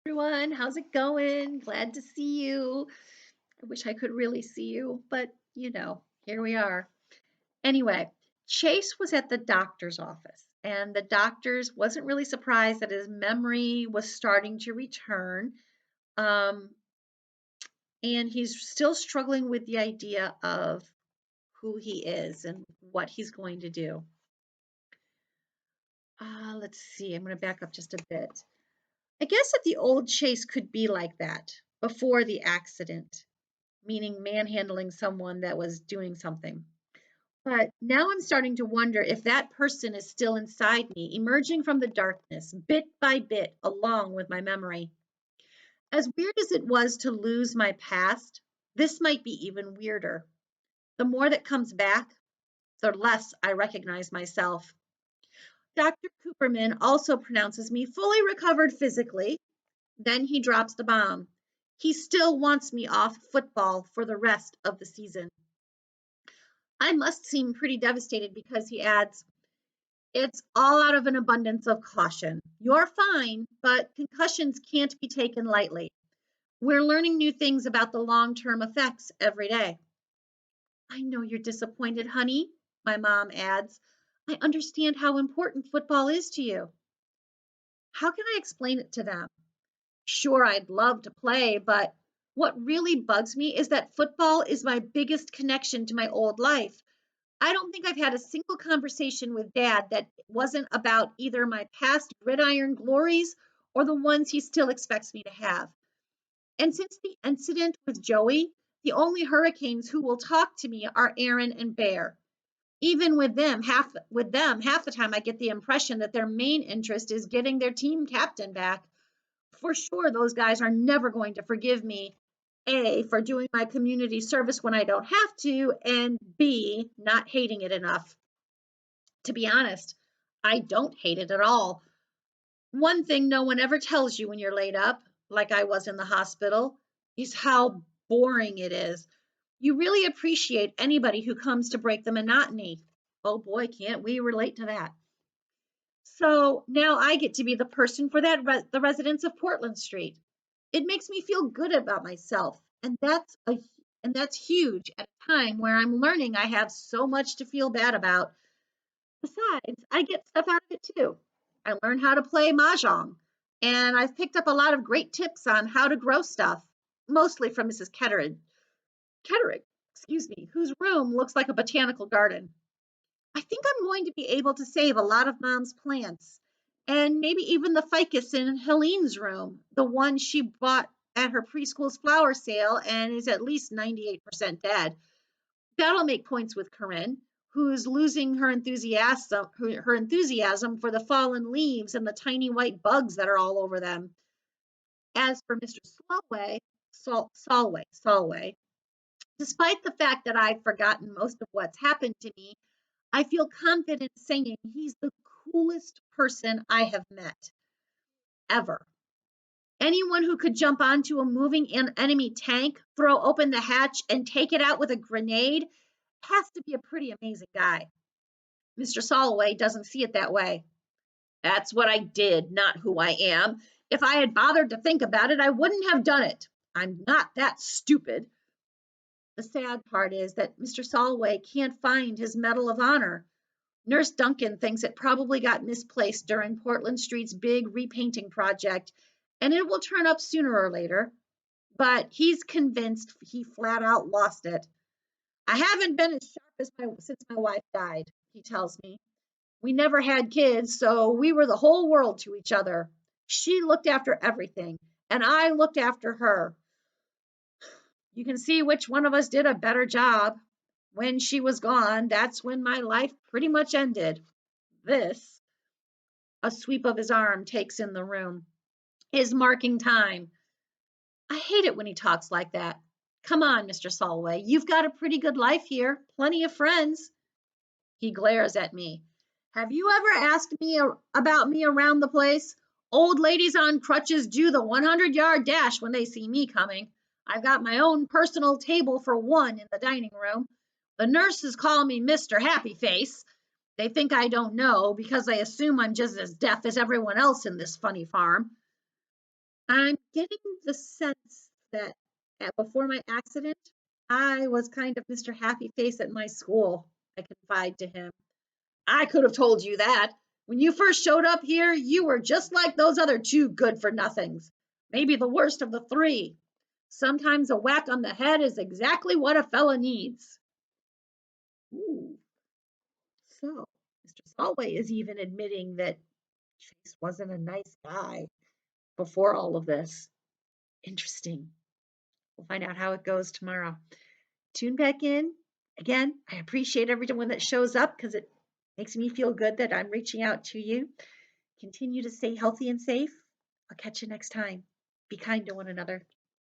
Everyone. How's it going? Glad to see you. I wish I could really see you, but here we are. Anyway, Chase was at the doctor's office, and the doctor's wasn't really surprised that his memory was starting to return. Um, and he's still struggling with the idea of who he is and what he's going to do. Let's see. I'm going to back up just a bit. I guess that the old Chase could be like that before the accident, meaning manhandling someone that was doing something. But now I'm starting to wonder if that person is still inside me, emerging from the darkness, bit by bit, along with my memory. As weird as it was to lose my past, this might be even weirder. The more that comes back, the less I recognize myself. Dr. Cooperman also pronounces me fully recovered physically. Then he drops the bomb. He still wants me off football for the rest of the season. I must seem pretty devastated because he adds, it's all out of an abundance of caution. You're fine, but concussions can't be taken lightly. We're learning new things about the long term effects every day. I know you're disappointed, honey, my mom adds. I understand how important football is to you. How can I explain it to them? Sure, I'd love to play, but what really bugs me is that football is my biggest connection to my old life. I don't think I've had a single conversation with Dad that wasn't about either my past gridiron glories or the ones he still expects me to have. And since the incident with Joey, the only Hurricanes who will talk to me are Aaron and Bear. Even half the time I get the impression that their main interest is getting their team captain back. For sure, those guys are never going to forgive me, A, for doing my community service when I don't have to, and B, not hating it enough. To be honest, I don't hate it at all. One thing no one ever tells you when you're laid up, like I was in the hospital, is how boring it is. You really appreciate anybody who comes to break the monotony. Oh boy, can't we relate to that? So now I get to be the person for the residents of Portland Street. It makes me feel good about myself, and that's huge at a time where I'm learning I have so much to feel bad about. Besides, I get stuff out of it too. I learn how to play mahjong, and I've picked up a lot of great tips on how to grow stuff, mostly from Mrs. Kettering, excuse me, whose room looks like a botanical garden. I think I'm going to be able to save a lot of Mom's plants, and maybe even the ficus in Helene's room, the one she bought at her preschool's flower sale and is at least 98% dead. That'll make points with Corinne, who's losing her enthusiasm for the fallen leaves and the tiny white bugs that are all over them. As for Mr. Solway, despite the fact that I've forgotten most of what's happened to me, I feel confident saying he's the coolest person I have met ever. Anyone who could jump onto a moving enemy tank, throw open the hatch, and take it out with a grenade has to be a pretty amazing guy. Mr. Solway doesn't see it that way. That's what I did, not who I am. If I had bothered to think about it, I wouldn't have done it. I'm not that stupid. The sad part is that Mr. Solway can't find his Medal of Honor. Nurse Duncan thinks it probably got misplaced during Portland Street's big repainting project, and it will turn up sooner or later. But he's convinced he flat out lost it. I haven't been as sharp since my wife died, he tells me. We never had kids, so we were the whole world to each other. She looked after everything, and I looked after her. You can see which one of us did a better job. When she was gone, that's when my life pretty much ended. This, a sweep of his arm takes in the room, is marking time. I hate it when he talks like that. Come on, Mr. Solway, you've got a pretty good life here, plenty of friends. He glares at me. Have you ever asked me about me around the place? Old ladies on crutches do the 100-yard dash when they see me coming. I've got my own personal table for one in the dining room. The nurses call me Mr. Happy Face. They think I don't know because they assume I'm just as deaf as everyone else in this funny farm. I'm getting the sense that before my accident, I was kind of Mr. Happy Face at my school. I confide to him. I could have told you that. When you first showed up here, you were just like those other two good for nothings. Maybe the worst of the three. Sometimes a whack on the head is exactly what a fella needs. Ooh, so Mr. Salway is even admitting that Chase wasn't a nice guy before all of this. Interesting. We'll find out how it goes tomorrow. Tune back in. Again, I appreciate everyone that shows up because it makes me feel good that I'm reaching out to you. Continue to stay healthy and safe. I'll catch you next time. Be kind to one another.